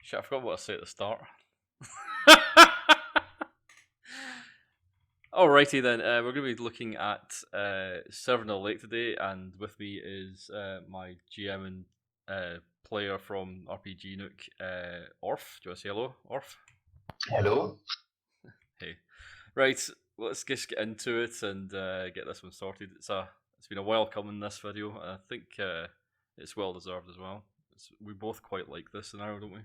Shit, I forgot what I said at the start. Alrighty then, we're going to be looking at Serving the Lake today, and with me is my GM and player from RPG Nook, Orf. Do you want to say hello, Orf? Hello. Hey. Right, let's just get into it and get this one sorted. It's been a while coming, this video, and I think it's well deserved as well. We both quite like this scenario, don't we?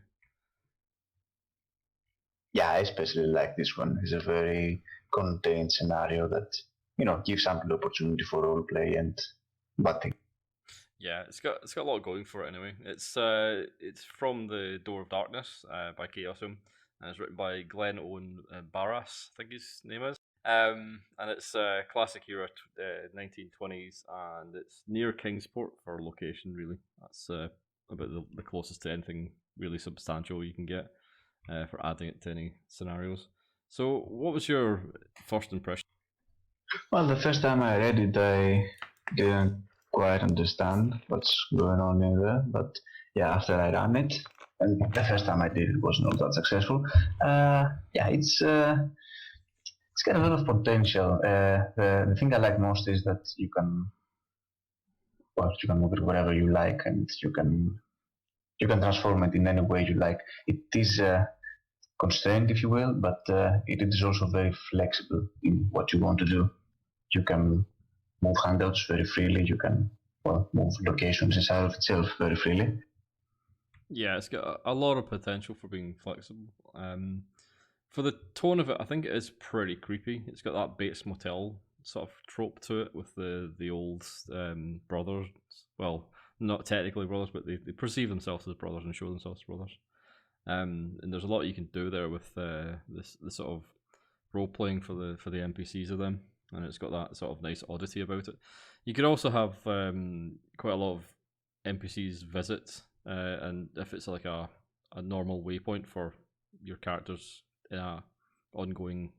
Yeah, I especially like this one. It's a very contained scenario that, gives ample opportunity for roleplay and batting. Yeah, it's got a lot going for it anyway. It's from the Door of Darkness by Chaosium, and it's written by Glynn, Owen, and Barrass, I think his name is. And it's classic era 1920s, and it's near Kingsport for location. Really, that's about the closest to anything really substantial you can get for adding it to any scenarios. So, what was your first impression? Well, the first time I read it, I didn't quite understand what's going on in there. But yeah, after I ran it, and the first time I did it was not that successful. It's got a lot of potential. The thing I like most is that you can move it wherever you like, and you can transform it in any way you like. It is constrained, if you will, but it is also very flexible in what you want to do. You can move handouts very freely. You can move locations inside of itself very freely. Yeah, it's got a lot of potential for being flexible. For the tone of it, I think it is pretty creepy. It's got that Bates Motel sort of trope to it with the old brothers. Well, not technically brothers, but they perceive themselves as brothers and show themselves as brothers. And there's a lot you can do there with this sort of role playing for the NPCs of them, and it's got that sort of nice oddity about it. You could also have quite a lot of NPCs visit, and if it's like a normal waypoint for your characters in a ongoing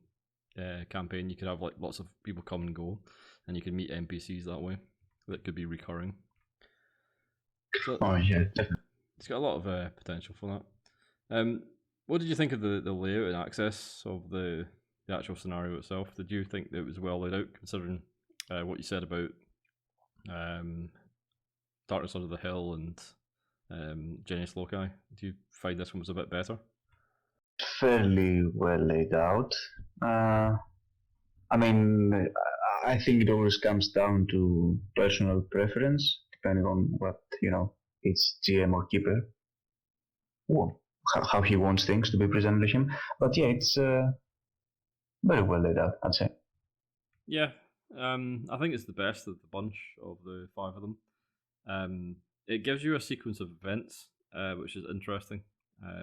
campaign, you could have like lots of people come and go, and you can meet NPCs that way that could be recurring. So, yeah, definitely. It's got a lot of potential for that. What did you think of the layout and access of the actual scenario itself? Did you think that it was well laid out, considering what you said about Darkness Under the Hill and Genius Loci? Do you find this one was a bit better? Fairly well laid out. I mean, I think it always comes down to personal preference, depending on what, it's GM or keeper. Well, how he wants things to be presented to him. But yeah, it's very well laid out, I'd say. Yeah, I think it's the best of the bunch of the five of them. It gives you a sequence of events, which is interesting,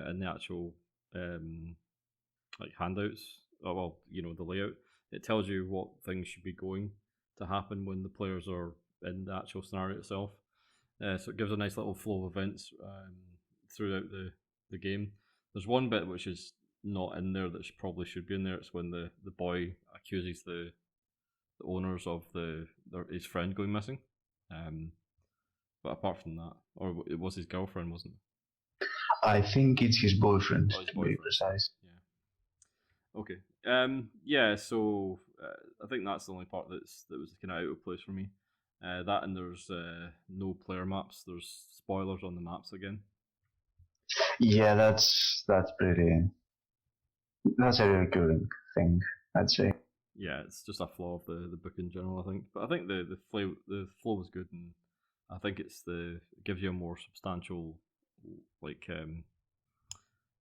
in the actual like handouts. Oh, well, the layout. It tells you what things should be going to happen when the players are in the actual scenario itself. So it gives a nice little flow of events throughout the game. There's one bit which is not in there that probably should be in there. It's when the boy accuses the owners of his friend going missing. But apart from that, or it was his girlfriend, wasn't it? I think it's his boyfriend, his to be precise. Yeah. Okay. Yeah. So I think that's the only part that was kind of out of place for me. That and there's no player maps. There's spoilers on the maps again. Yeah, that's pretty. That's a recurring thing, I'd say. Yeah, it's just a flaw of the book in general, I think. But I think the flow was good, and I think it gives you a more substantial like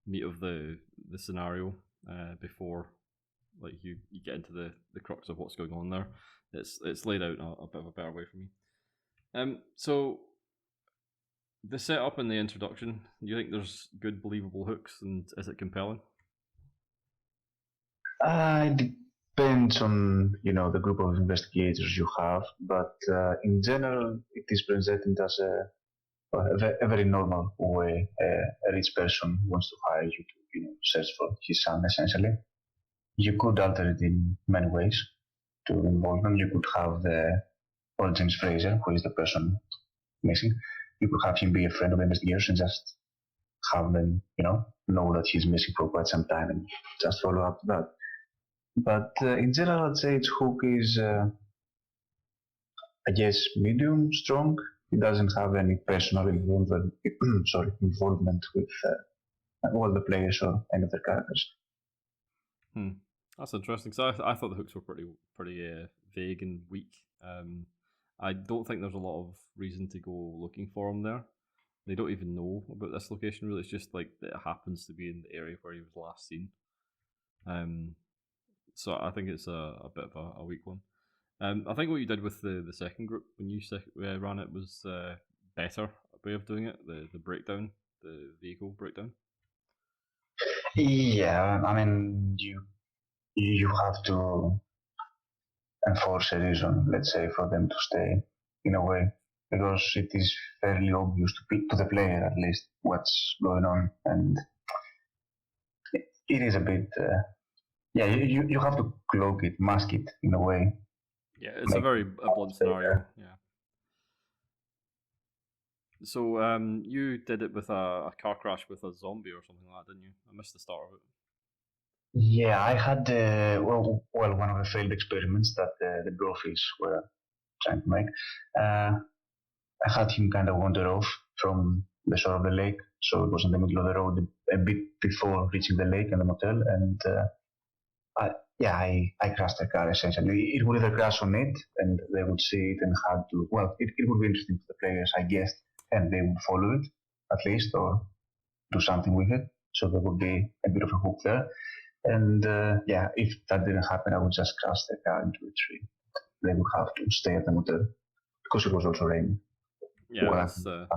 meat of the scenario before like you get into the crux of what's going on there. It's laid out in a bit of a better way for me. So the setup and the introduction, do you think there's good believable hooks, and is it compelling? It depends on the group of investigators you have, but in general, it is presented as a very normal way a rich person wants to hire you to search for his son, essentially. You could alter it in many ways to involve them. You could have or James Fraser, who is the person missing. You could have him be a friend of investigators and just have them, know that he's missing for quite some time and just follow up to that. But in general, I'd say its hook is, I guess, medium strong. It doesn't have any personal involvement, involvement with all the players or any of their characters. That's interesting. So I thought the hooks were pretty vague and weak. I don't think there's a lot of reason to go looking for them there. They don't even know about this location really. It's just like that it happens to be in the area where he was last seen. So I think it's a bit of a weak one. I think what you did with the second group when you ran it was better way of doing it. The breakdown, the vehicle breakdown. Yeah, I mean you have to enforce a reason, let's say, for them to stay in a way, because it is fairly obvious to the player at least what's going on, and it is a bit. You have to cloak it, mask it in a way. Yeah, it's a blunt scenario. Yeah. So you did it with a car crash with a zombie or something like that, didn't you? I missed the start of it. Yeah, I had one of the failed experiments that the Brofis were trying to make. I had him kind of wander off from the shore of the lake, so it was in the middle of the road a bit before reaching the lake and the motel, and I crashed the car essentially. It would either crash on it, and they would see it and had to. Well, it would be interesting for the players, I guess, and they would follow it at least or do something with it. So there would be a bit of a hook there. And if that didn't happen, I would just crash the car into a tree. They would have to stay at the motel because it was also raining. Yeah, it's the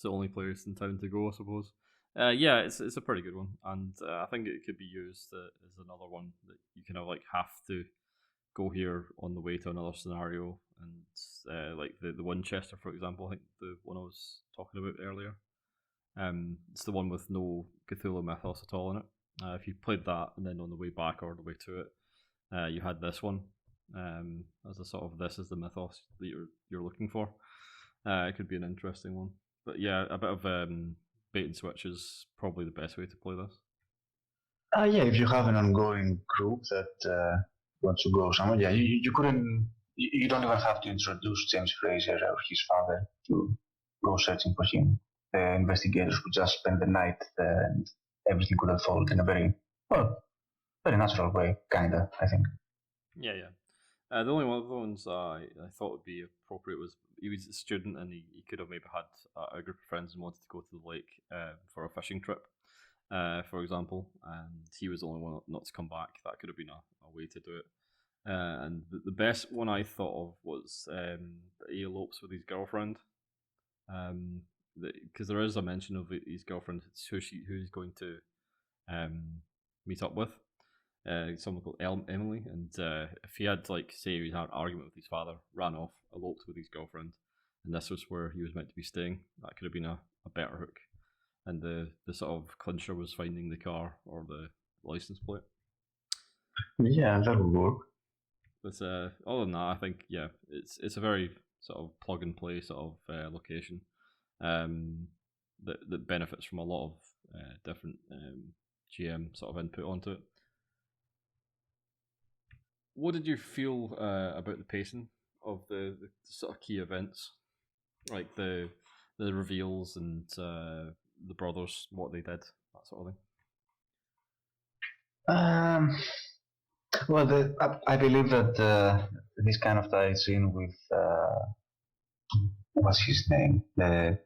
only place in town to go, I suppose. It's a pretty good one, and I think it could be used as another one that you kind of like have to go here on the way to another scenario, and like the Winchester, for example, I think the one I was talking about earlier. It's the one with no Cthulhu mythos at all in it. If you played that and then on the way back or the way to it, you had this one as a sort of this is the mythos that you're looking for. It could be an interesting one, but yeah, a bit of bait and switch is probably the best way to play this. If you have an ongoing group that wants to go somewhere, you couldn't. You don't even have to introduce James Fraser or his father to go searching for him. The investigators would just spend the night there and everything could unfold in a very natural way, kinda, I think. Yeah. The only one of the ones I thought would be appropriate was he was a student and he could have maybe had a group of friends and wanted to go to the lake for a fishing trip, for example, and he was the only one not to come back. That could have been a way to do it. And the best one I thought of was that he elopes with his girlfriend. Because there is a mention of his girlfriend, who he's going to meet up with. Someone called Emily, and if he had say he had an argument with his father, ran off, eloped with his girlfriend, and this was where he was meant to be staying, that could have been a better hook. And the sort of clincher was finding the car or the license plate. Yeah, that would work. But other than that, I think it's a very sort of plug and play sort of location that benefits from a lot of different GM sort of input onto it. What did you feel about the pacing of the sort of key events, like the reveals and the brothers, what they did, that sort of thing? Well, I believe that this kind of ties in with what's his name, the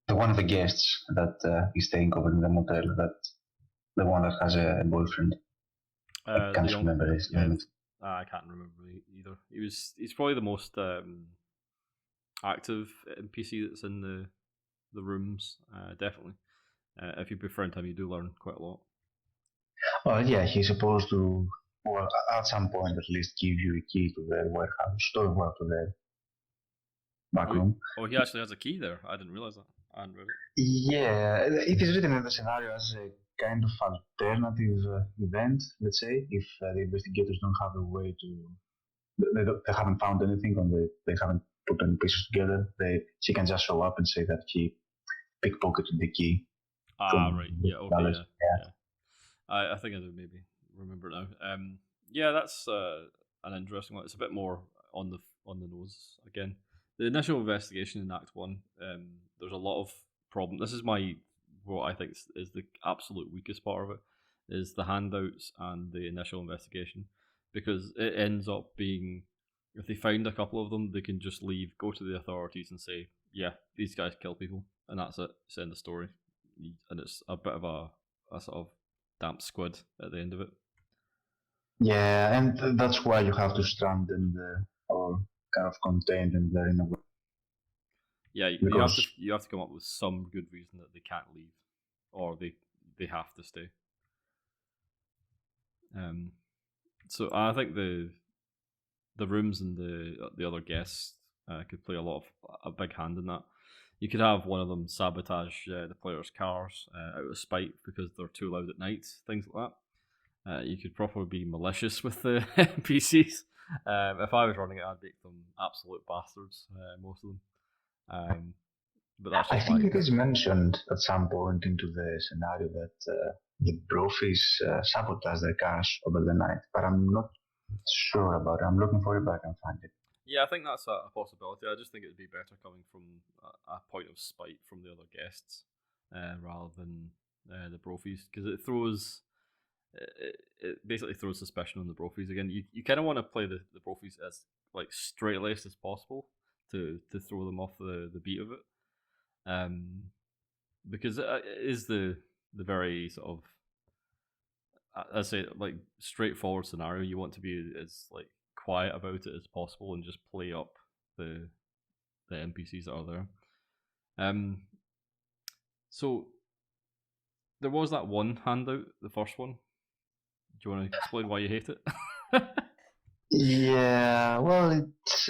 one of the guests that is staying over in the motel, that the one that has a boyfriend. I can't remember his name. I can't remember either. He's probably the most active NPC that's in the rooms. Definitely. If you befriend him, you do learn quite a lot. Well, yeah, he's supposed to, well, at some point at least, give you a key to the warehouse, to the back room. Oh, he actually has a key there. I didn't realize that. I hadn't read it. Yeah, it is written in the scenario as a kind of alternative event, let's say, if the investigators don't have a way to, they haven't found anything, they haven't put any pieces together, she can just show up and say that he pickpocketed the key. Right. Yeah. Okay. Yeah. I think I do maybe remember now. Yeah, that's an interesting one. It's a bit more on the nose again. The initial investigation in Act One. There's a lot of problem. This is what I think is the absolute weakest part of it is the handouts and the initial investigation because it ends up being if they find a couple of them, they can just leave, go to the authorities, and say, "Yeah, these guys kill people," and that's it. Send the story, and it's a bit of a sort of damp squid at the end of it. Yeah, and that's why you have to strand them there or kind of contain them there in a way. Yeah, you have to come up with some good reason that they can't leave, or they have to stay. So I think the rooms and the other guests could play a big hand in that. You could have one of them sabotage the players' cars out of spite because they're too loud at night, things like that. You could probably be malicious with the NPCs. If I was running it, I'd make them absolute bastards, most of them. But that's I just think it is mentioned at some point into the scenario that the Brophies sabotage their cars over the night, but I'm not sure about it. I'm looking for it, but I can find it. Yeah, I think that's a possibility. I just think it'd be better coming from a point of spite from the other guests rather than the Brophies because it basically throws suspicion on the Brophies again. You kind of want to play the Brophies as like straight laced as possible to throw them off the beat of it, because it is the very sort of I say like straightforward scenario. You want to be as like quiet about it as possible and just play up the NPCs that are there. So there was that one handout, the first one. Do you want to explain why you hate it? Yeah, well, it's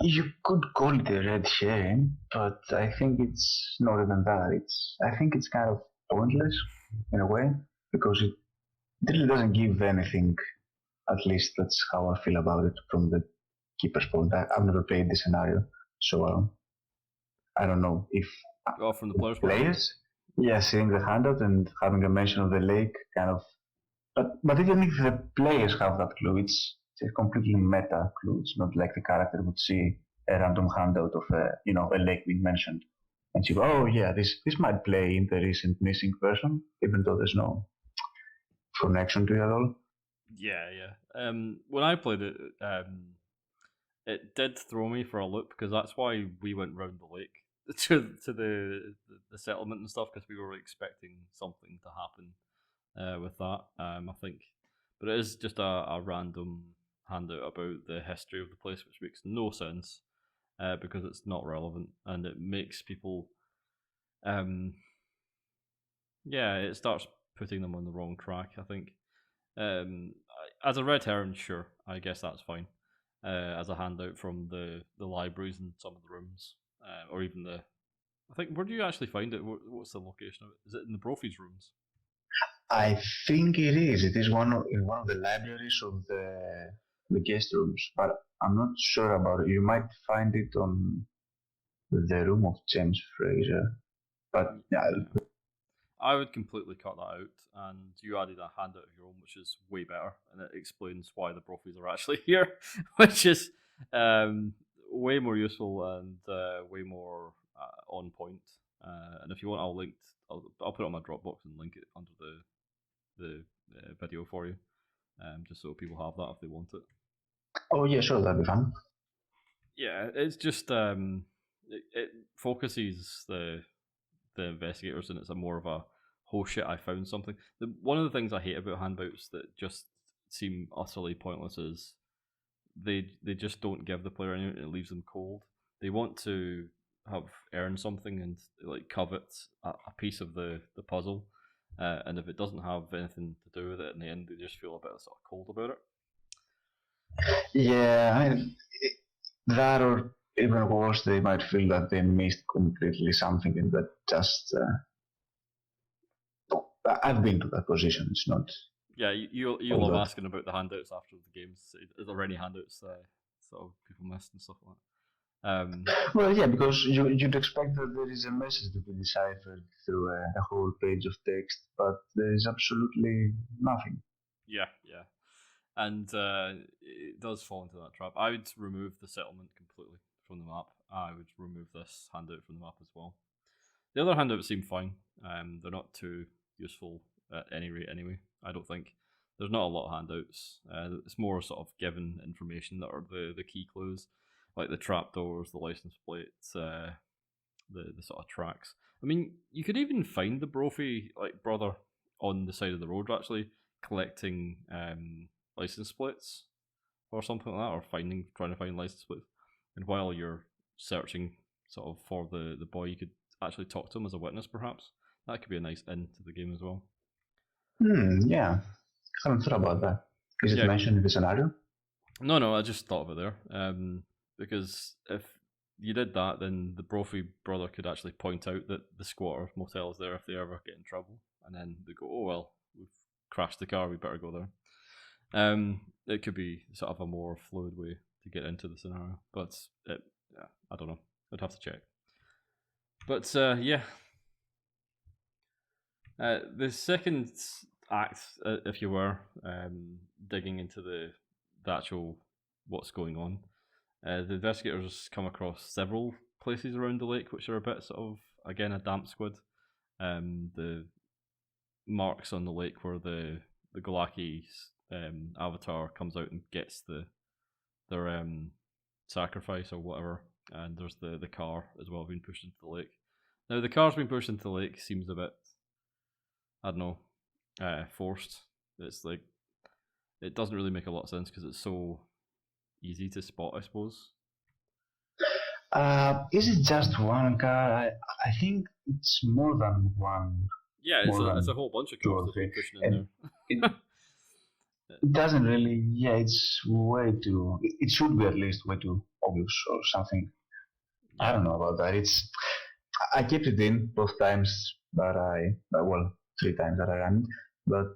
you could call it a red herring, but I think it's not even that. I think it's kind of pointless in a way because it really doesn't give anything. At least that's how I feel about it from the keeper's point. I've never played this scenario, so I don't know if from the players' players, yeah, seeing the handout and having a mention of the lake, kind of. But even if the players have that clue, it's a completely meta clue. It's not like the character would see a random handout of a lake being mentioned, and she go, oh yeah, this might play in the recent missing person, even though there's no connection to it at all. Yeah. When I played it, it did throw me for a loop because that's why we went round the lake to the settlement and stuff because we were expecting something to happen with that. I think, but it is just a random handout about the history of the place, which makes no sense because it's not relevant and it makes people, it starts putting them on the wrong track. I think. As a red herring, sure, I guess that's fine. As a handout from the libraries and some of the rooms, or even I think, where do you actually find it? What's the location of it? Is it in the Brophy's rooms? I think it is. It is in one of the libraries of the guest rooms, but I'm not sure about it. You might find it on the room of James Fraser, but yeah. I would completely cut that out, and you added a handout of your own, which is way better, and it explains why the Brophies are actually here, which is way more useful and way more on point. And if you want, I'll put it on my Dropbox and link it under the video for you, just so people have that if they want it. Oh yeah, sure, that'd be fun. Yeah, it's just it focuses the investigators, and it's a more of a oh shit, I found something. One of the things I hate about handouts that just seem utterly pointless is they just don't give the player anything. It leaves them cold. They want to have earned something and like covet a piece of the puzzle, and if it doesn't have anything to do with it in the end, they just feel a bit sort of cold about it. Yeah, I mean that, or even worse, they might feel that they missed completely something, and that just. I've been to that position. It's not. Yeah, you love asking about the handouts after the games. Is there any handouts sort of people missed and stuff like that? Well, yeah, because you'd expect that there is a message to be deciphered through a whole page of text, but there is absolutely nothing. Yeah, yeah. And it does fall into that trap. I would remove the settlement completely from the map. I would remove this handout from the map as well. The other handouts seem fine. They're not too useful at any rate, anyway. I don't think there's not a lot of handouts. It's more sort of given information that are the key clues, like the trapdoors, the license plates, the sort of tracks. I mean, you could even find the Brophy like brother on the side of the road actually collecting license plates or something like that, or trying to find license plates. And while you're searching sort of for the boy, you could actually talk to him as a witness, perhaps. That could be a nice end to the game as well. Yeah. Haven't thought about that. Is it Yeah. mentioned in the scenario? No, I just thought of it there. Because if you did that, then the Brophy brother could actually point out that the squatter motel is there if they ever get in trouble, and then they go, "Oh well, we've crashed the car. We better go there." It could be sort of a more fluid way to get into the scenario, but yeah, I don't know. I'd have to check. But yeah, the second act, if you were digging into the actual what's going on, the investigators come across several places around the lake which are a bit sort of again a damp squid. The marks on the lake where the Galaki's avatar comes out and gets their sacrifice or whatever, and there's the car as well being pushed into the lake. Now the car's being pushed into the lake seems a bit, I don't know, forced. It's like it doesn't really make a lot of sense because it's so easy to spot, I suppose. Is it just one car? I think it's more than one. Yeah, it's a whole bunch of cars that they're pushing in there. It doesn't really. Yeah, it's way too. It should be at least way too obvious or something. Yeah. I don't know about that. I kept it in both times that well, 3 times that I ran it, but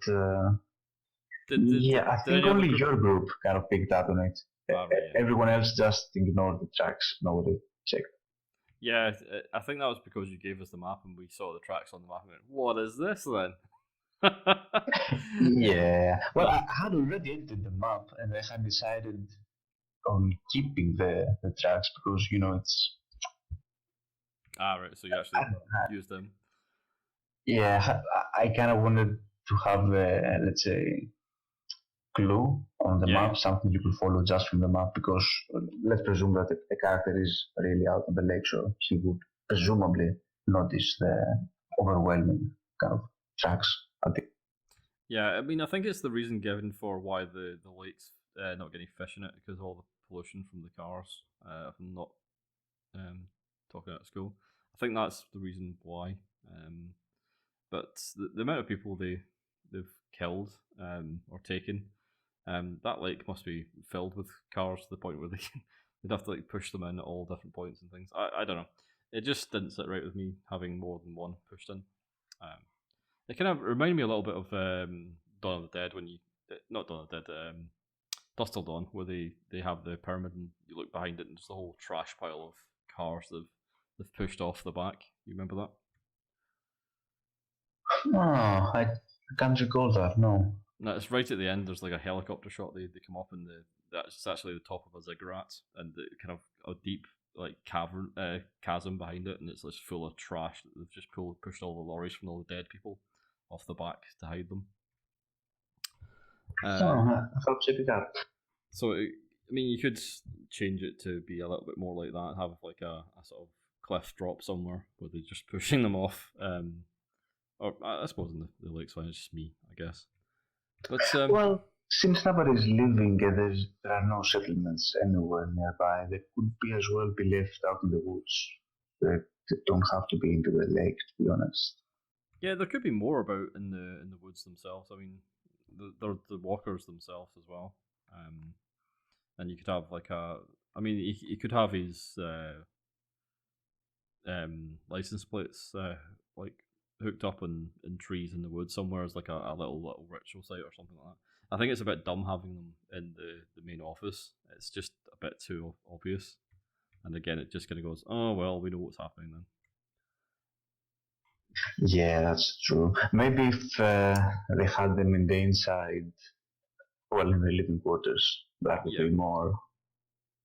yeah, I think only your group kind of picked up on it. Oh, right, yeah. Everyone else just ignored the tracks. Nobody checked. Yeah, I think that was because you gave us the map and we saw the tracks on the map and went, "What is this then?" Yeah. Well, I had already edited the map and I had decided on keeping the tracks because it's. Right. So you actually used them. Yeah, I kind of wanted to have let's say clue on the map, something you could follow just from the map, because let's presume that the character is really out on the lake, so he would presumably notice the overwhelming kind of tracks. Yeah, I mean, I think it's the reason given for why the lake's not getting fish in it, because of all the pollution from the cars. If I'm not talking at school, I think that's the reason why. But the amount of people they've killed or taken, that lake must be filled with cars to the point where they'd have to like push them in at all different points and things. I don't know. It just didn't sit right with me having more than one pushed in. It kind of reminded me a little bit of Dawn of the Dead when you not Dawn of the Dead, Dust Till Dawn, where they have the pyramid and you look behind it and there's the whole trash pile of cars they've pushed off the back. You remember that? No, I can't recall that. No. No, it's right at the end. There's like a helicopter shot. They come up and that's actually the top of a ziggurat and kind of a deep like cavern chasm behind it, and it's just full of trash that they've just pushed all the lorries from all the dead people off the back to hide them. I'll check it out. So I mean, you could change it to be a little bit more like that. Have like a sort of cliff drop somewhere where they're just pushing them off. Or I suppose in the lake's fine. It's just me, I guess. But well, since nobody's living, there are no settlements anywhere nearby. They could be as well be left out in the woods. They don't have to be into the lake, to be honest. Yeah, there could be more about in the woods themselves. I mean, they're the walkers themselves as well. And you could have like I mean, he could have his license plates like hooked up in trees in the woods somewhere as like a little ritual site or something like that. I think it's a bit dumb having them in the main office. It's just a bit too obvious. And again, it just kind of goes, oh well, we know what's happening then. Yeah, that's true. Maybe if they had them in the inside, well, in the living quarters, that would be more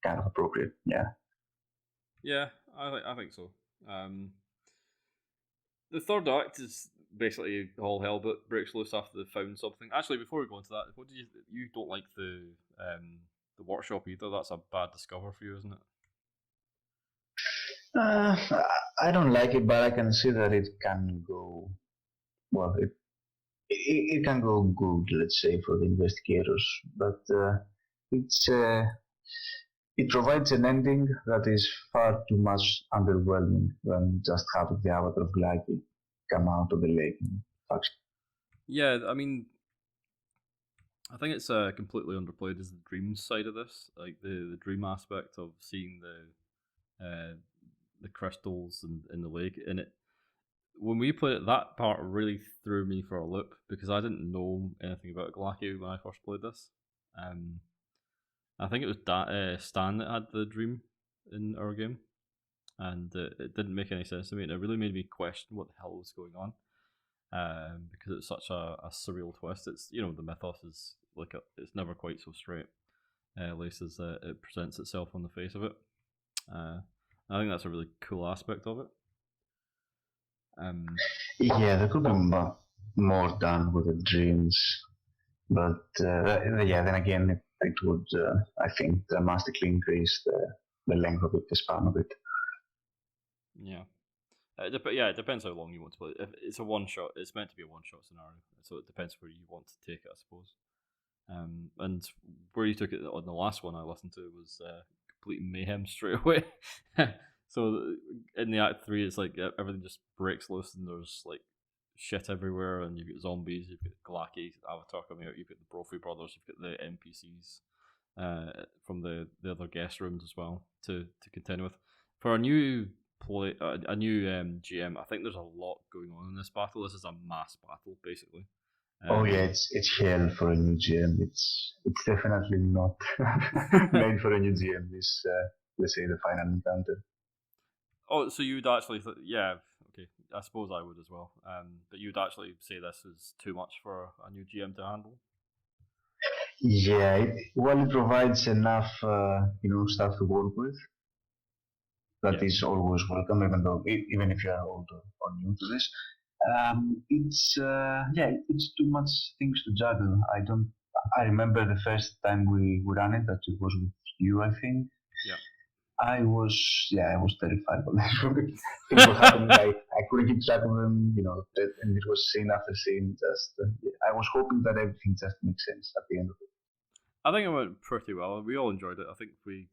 kind of appropriate. Yeah. Yeah, I think so. The third act is basically all hell but breaks loose after they've found something. Actually, before we go into that, what did you don't like the workshop either? That's a bad discover for you, isn't it? I don't like it, but I can see that it can go well. It can go good, let's say, for the investigators, but it's it provides an ending that is far too much underwhelming than just having the avatar of Wyke come out of the lake. Yeah, I mean, I think it's completely underplayed as the dreams side of this, like the dream aspect of seeing the crystals in the lake. And it when we played it, that part really threw me for a loop because I didn't know anything about Glaki when I first played this. Um, I think it was Stan that had the dream in our game, and it didn't make any sense to me, and it really made me question what the hell was going on. Because it's such a surreal twist. It's the mythos is it's never quite so straight, at least as it presents itself on the face of it. I think that's a really cool aspect of it. Yeah, there could be more done with the dreams, but yeah, then again, it would, I think, dramatically increase the length of it, the span of it. Yeah. It depends how long you want to play. If it's a one shot, it's meant to be a one shot scenario, so it depends where you want to take it, I suppose. And where you took it on the last one I listened to was complete mayhem straight away. So in the act 3, it's like everything just breaks loose, and there's like shit everywhere, and you've got zombies, you've got Glaki Avatar coming out, you've got the Brophy brothers, you've got the NPCs from the other guest rooms as well to contend with. For a new GM, I think there's a lot going on in this battle. This is a mass battle, basically. Oh yeah, it's hell for a new GM. It's definitely not made for a new GM. This let's say the final encounter. Oh, so you'd actually, yeah, okay. I suppose I would as well. But you'd actually say this is too much for a new GM to handle. Yeah, it provides enough, stuff to work with. That is always welcome, even if you are old or new to this. It's too much things to juggle. I remember the first time we ran it, that it was with you, I think. Yeah. I was terrified of that. Things were happening. I couldn't keep track of them, and it was scene after scene. I was hoping that everything just makes sense at the end of it. I think it went pretty well. We all enjoyed it. I think we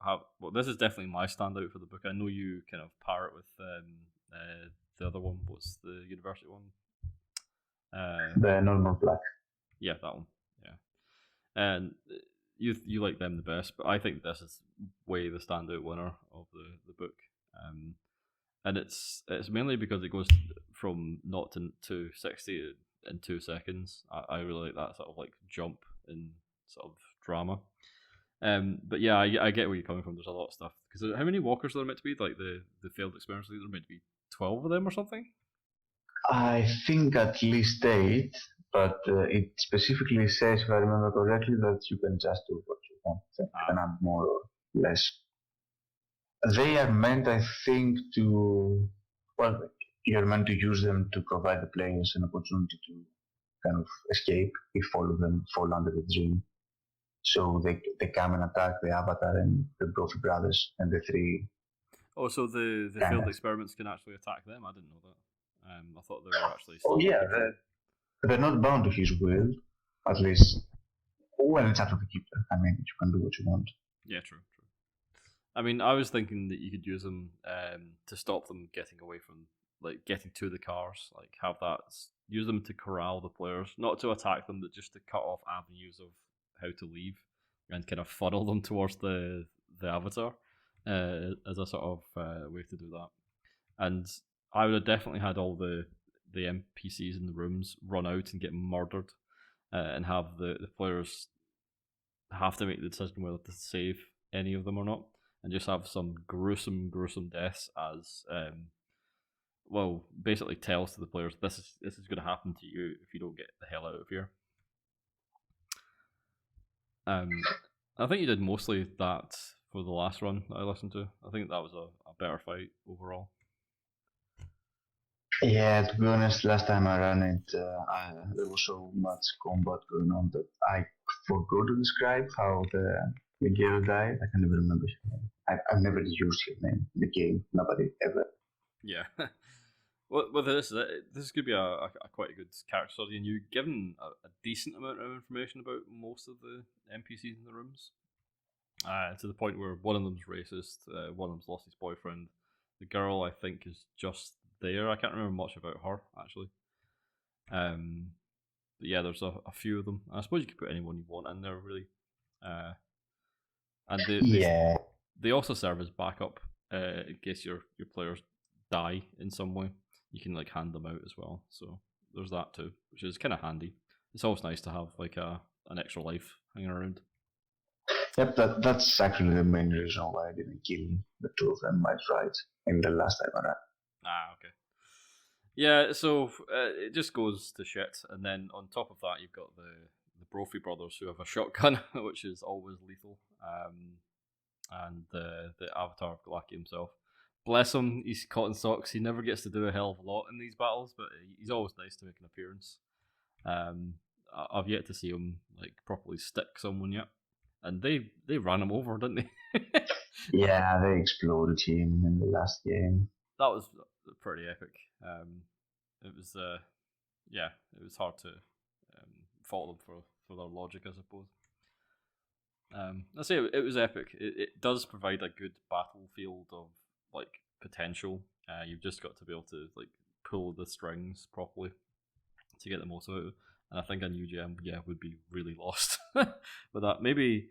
have. Well, this is definitely my standout for the book. I know you kind of pair it with the other one. What's the university one? The normal black. Yeah, that one. Yeah, and you like them the best, but I think this is way the standout winner of the book. And it's mainly because it goes from 0 to 60 in 2 seconds. I really like that sort of like jump in sort of drama. But yeah, I get where you're coming from. There's a lot of stuff because how many walkers are there meant to be? Like the failed experiments leader, meant to be 12 of them or something. I think at least 8, but it specifically says, if I remember correctly, that you can just do what you want. You can add more or less. They are meant, I think, you're meant to use them to provide the players an opportunity to kind of escape if all of them fall under the dream. So they come and attack the Avatar and the Brophy brothers and the 3. Oh, so the failed experiments can actually attack them? I didn't know that. I thought they were actually still. Oh yeah, they're not bound to his will, at least. Well, it's up to the keeper. I mean, you can do what you want. Yeah, true. I mean, I was thinking that you could use them to stop them getting away from, like, getting to the cars. Like, have that use them to corral the players, not to attack them, but just to cut off avenues of how to leave and kind of funnel them towards the avatar as a sort of way to do that. And I would have definitely had all the NPCs in the rooms run out and get murdered, and have the players have to make the decision whether to save any of them or not. and just have some gruesome deaths as basically tells to the players this is going to happen to you if you don't get the hell out of here. I think you did mostly that for the last run that I listened to. I think that was a better fight overall. Yeah, to be honest, last time I ran it, there was so much combat going on that I forgot to describe how the girl died. I can never remember his name. I've never used his name in the game. Nobody ever. Yeah. Well, this could be a quite a good character study, and you're given a decent amount of information about most of the NPCs in the rooms. To the point where one of them's racist, one of them's lost his boyfriend. The girl, I think, is just there. I can't remember much about her, actually. But yeah, there's a few of them. I suppose you could put anyone you want in there, really. And they also serve as backup in case your players die in some way. You can like hand them out as well. So there's that too, which is kind of handy. It's always nice to have like an extra life hanging around. Yep, that's actually the main reason why I didn't kill the two of them outright in the last time I ran. Okay. Yeah, so it just goes to shit, and then on top of that, you've got the Brophy brothers who have a shotgun, which is always lethal, and the Avatar of Galaki himself. Bless him, he's caught in socks. He never gets to do a hell of a lot in these battles, but he's always nice to make an appearance. I've yet to see him like properly stick someone yet, and they ran him over, didn't they? Yeah, they exploded him in the last game. That was pretty epic. It was it was hard to fault them for their logic, I suppose. I say it was epic. It does provide a good battlefield of like potential. You've just got to be able to like pull the strings properly to get the most out of it. And I think a new GM, would be really lost with that. Maybe,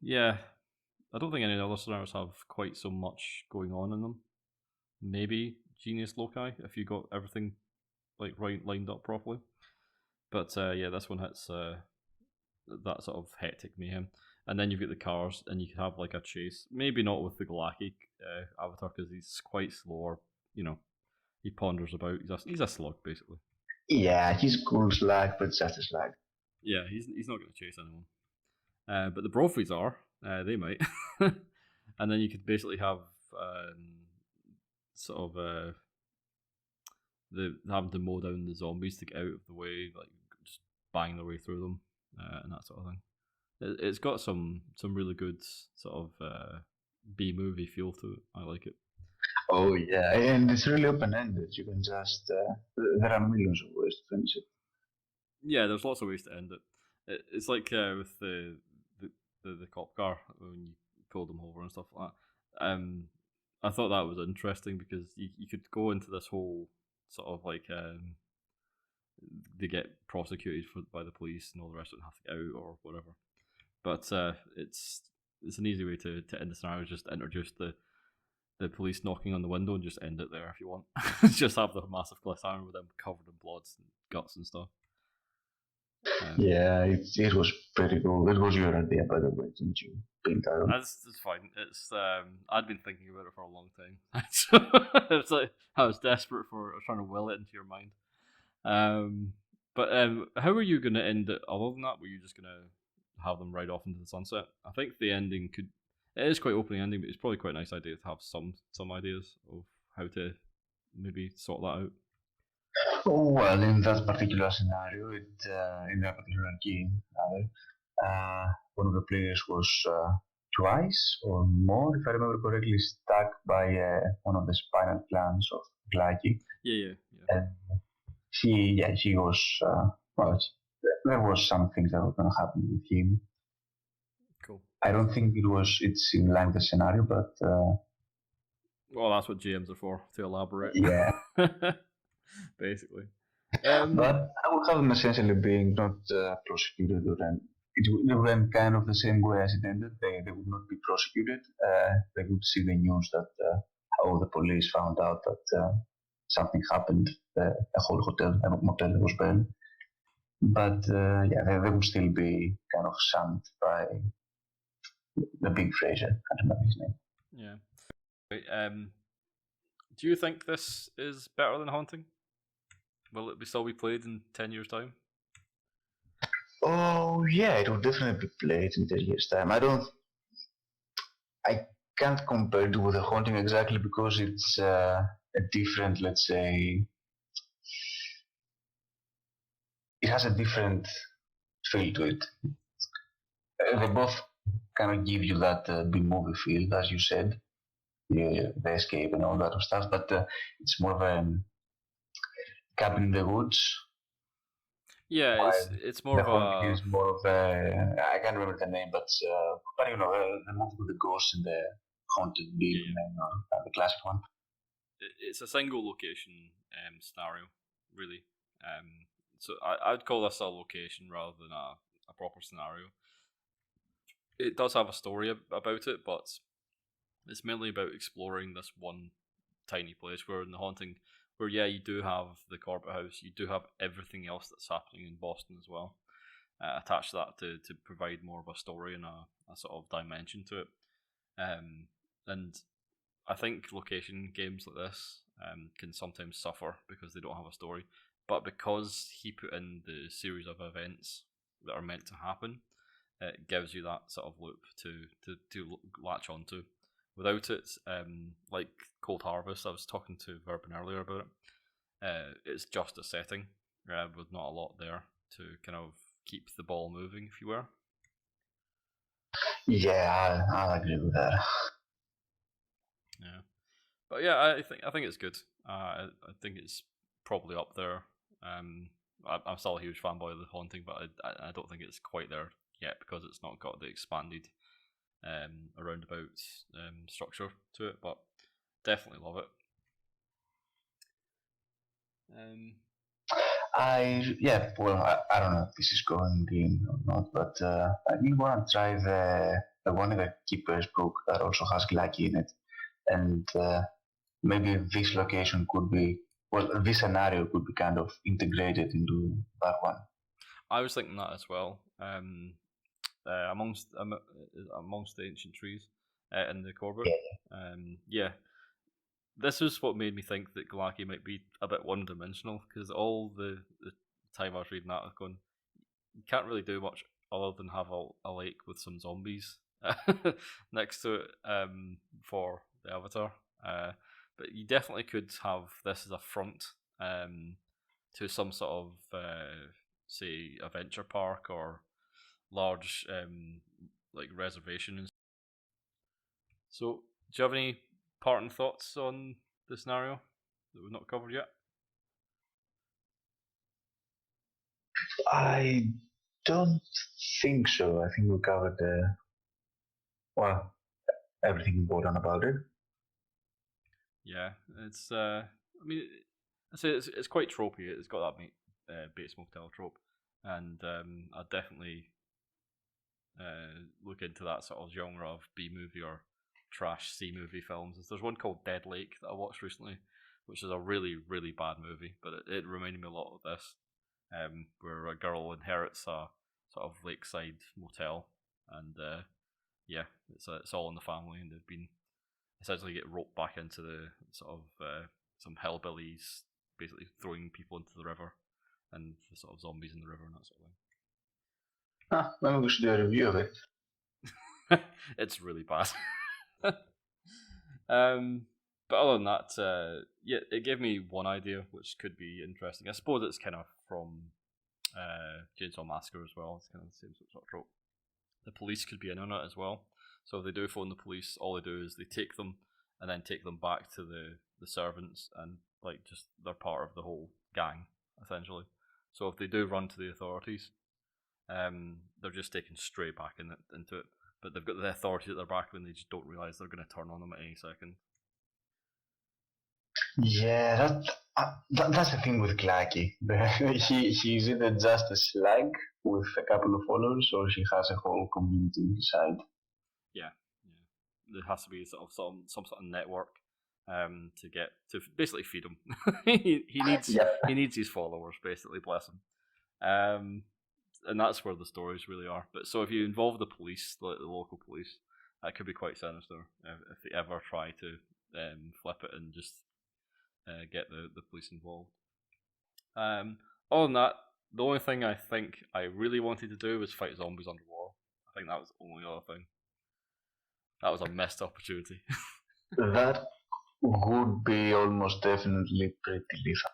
yeah. I don't think any other scenarios have quite so much going on in them. Maybe Genius Loci if you got everything like right lined up properly. But this one hits that sort of hectic mayhem. And then you've got the cars, and you could have like a chase. Maybe not with the Galaki Avatar because he's quite slower. You know, he ponders about. He's a slug basically. Yeah, he's cool slag, but just a slag. Yeah, he's not going to chase anyone. But the Brofries are. They might. And then you could basically have having to mow down the zombies to get out of the way, like just bang their way through them, and that sort of thing. It's got some really good sort of B-movie feel to it. I like it. Oh yeah, and it's really open-ended. You can just there are millions of ways to finish it. Yeah, there's lots of ways to end it. It's like with the cop car when you pull them over and stuff like that. I thought that was interesting because you could go into this whole sort of like they get prosecuted by the police and all the rest of it have to get out or whatever. But it's an easy way to end the scenario. Just introduce the police knocking on the window and just end it there if you want. Just have the massive cliffhanger with them covered in blood and guts and stuff. Yeah, it was pretty cool. It was your idea, by the way, didn't you? That's fine. It's I'd been thinking about it for a long time. So it's like I was desperate for trying to will it into your mind. But how are you going to end it? Other than that, were you just going to have them ride off into the sunset? I think the ending it is quite opening ending, but it's probably quite a nice idea to have some ideas of how to maybe sort that out. Oh, well, in that particular scenario, in that particular game, one of the players was twice or more, if I remember correctly, stuck by one of the spinal glands of Glynn. Yeah. And she was, there was some things that were going to happen with him. Cool. I don't think it's in line with the scenario, but... well, that's what GMs are for, to elaborate. Yeah. Basically. But I would have them essentially being not prosecuted or it would end kind of the same way as it ended. They would not be prosecuted. They would see the news that the police found out that something happened. The whole motel was burned. But they would still be kind of shunned by the big Fraser. I don't remember his name. Yeah. Do you think this is better than Haunting? Will it still be played in 10 years' time? Oh yeah, it will definitely be played in 10 years' time. I can't compare it with the Haunting exactly because it's a different, let's say, it has a different feel to it. They both kind of give you that B-movie feel, as you said, the escape and all that stuff, but it's more of a cabin in the woods. Yeah, it's more the of Haunting a... is more of a, I can't remember the name, but you know, the movie with the ghosts and the haunted building, the classic one. It's a single location scenario, really. So I'd call this a location rather than a proper scenario. It does have a story about it, but it's mainly about exploring this one tiny place. Where in the Haunting, where you do have the Corbett House, you do have everything else that's happening in Boston as well. Attach that to provide more of a story and a sort of dimension to it. And I think location games like this can sometimes suffer because they don't have a story. But because he put in the series of events that are meant to happen, it gives you that sort of loop to latch onto. Without it, like Cold Harvest, I was talking to Verben earlier about it. It's just a setting with not a lot there to kind of keep the ball moving, if you were. Yeah, I'll agree with that. Yeah, but yeah, I think it's good. I think it's probably up there. I'm still a huge fanboy of The Haunting, but I don't think it's quite there yet because it's not got the expanded a roundabout structure to it, but definitely love it. I don't know if this is going in or not, but I really want to try the one in the Keeper's book that also has Glacky in it, and maybe this location could be, this scenario could be kind of integrated into that one. I was thinking that as well. Amongst the ancient trees in the Corbett. Yeah. This is what made me think that Galaki might be a bit one-dimensional, because all the time I was reading that, I was going, you can't really do much other than have a lake with some zombies next to it for the Avatar. But you definitely could have this as a front to some sort of, say, adventure park or large like reservations. So, do you have any parting thoughts on the scenario that we've not covered yet? I don't think so. I think we covered everything important about it. Yeah, it's. I mean, I say it's quite tropey. It's got that Bates Motel trope, and I'd definitely look into that sort of genre of B movie or trash C movie films. There's one called Dead Lake that I watched recently, which is a really really bad movie, but it reminded me a lot of this, where a girl inherits a sort of lakeside motel, and it's all in the family, and they've been essentially get roped back into the sort of some hellbillies basically throwing people into the river, and the sort of zombies in the river and that sort of thing. Maybe we should do a review of it. It's really bad. But other than that, it gave me one idea which could be interesting. I suppose it's kind of from Chainsaw Massacre as well. It's kind of the same sort of trope. The police could be in on it as well. So if they do phone the police, all they do is they take them and then take them back to the servants, and like just they're part of the whole gang essentially. So if they do run to the authorities, they're just taken straight back into it. But they've got the authorities at their back when they just don't realise they're going to turn on them at any second. Yeah, that's the thing with Glacky. He's either just a slag with a couple of followers, or he has a whole community inside. Yeah. There has to be sort of some sort of network to get to basically feed him. he needs his followers, basically, bless him. And that's where the stories really are. But so if you involve the police, the local police, that could be quite sinister if they ever try to flip it and just get the police involved. Other than that, the only thing I think I really wanted to do was fight zombies underwater. I think that was the only other thing. That was a missed opportunity. That would be almost definitely pretty lethal.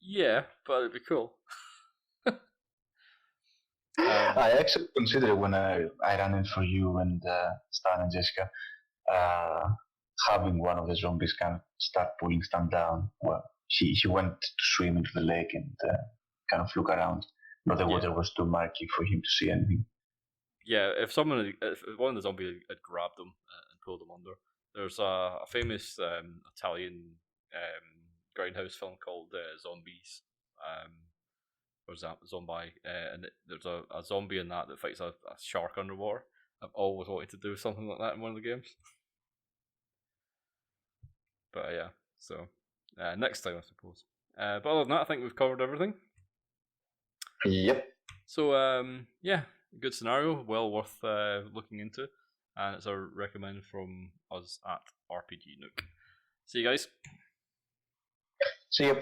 Yeah, but it'd be cool. I actually considered when I ran in for you and Stan and Jessica, having one of the zombies kind of start pulling Stan down. Well, he went to swim into the lake and kind of look around, but the water was too murky for him to see anything. Yeah, if one of the zombies had grabbed him and pulled him under, there's a famous Italian grindhouse film called Zombies, or Zombie, and there's a zombie in that fights a shark underwater. I've always wanted to do something like that in one of the games. But yeah, so next time I suppose. But other than that, I think we've covered everything. Yep. So yeah, good scenario, well worth looking into, and it's a recommend from us at RPG Nook. See you guys. See you.